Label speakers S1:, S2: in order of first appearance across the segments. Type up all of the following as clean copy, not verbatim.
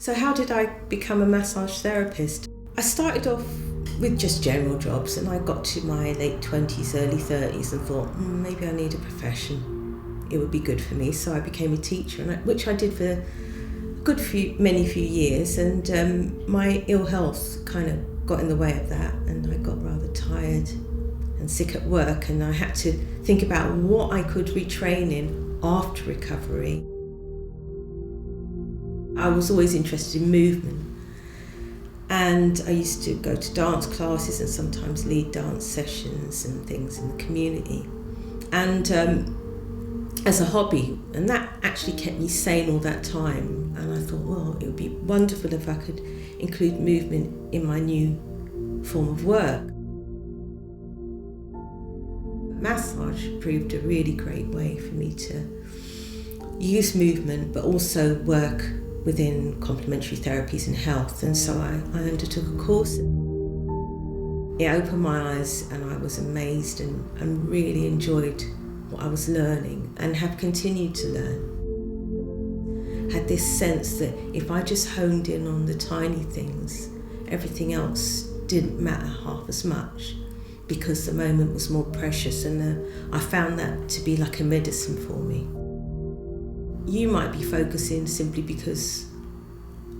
S1: So how did I become a massage therapist? I started off with just general jobs, and I got to my late 20s, early 30s and thought, maybe I need a profession. It would be good for me. So I became a teacher, which I did for many few years, and my ill health kind of got in the way of that, and I got rather tired and sick at work, and I had to think about what I could retrain in after recovery. I was always interested in movement, and I used to go to dance classes and sometimes lead dance sessions and things in the community, and as a hobby, and that actually kept me sane all that time. And I thought, well, it would be wonderful if I could include movement in my new form of work. Massage proved a really great way for me to use movement but also work within complementary therapies and health, and so I undertook a course. It opened my eyes, and I was amazed and really enjoyed what I was learning and have continued to learn. Had this sense that if I just honed in on the tiny things, everything else didn't matter half as much, because the moment was more precious, and I found that to be like a medicine for me. You might be focusing simply because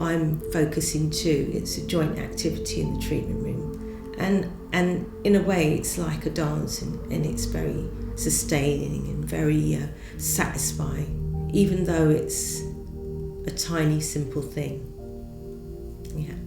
S1: I'm focusing too. It's a joint activity in the treatment room, and in a way it's like a dance, and it's very sustaining and very satisfying, even though it's a tiny simple thing. Yeah.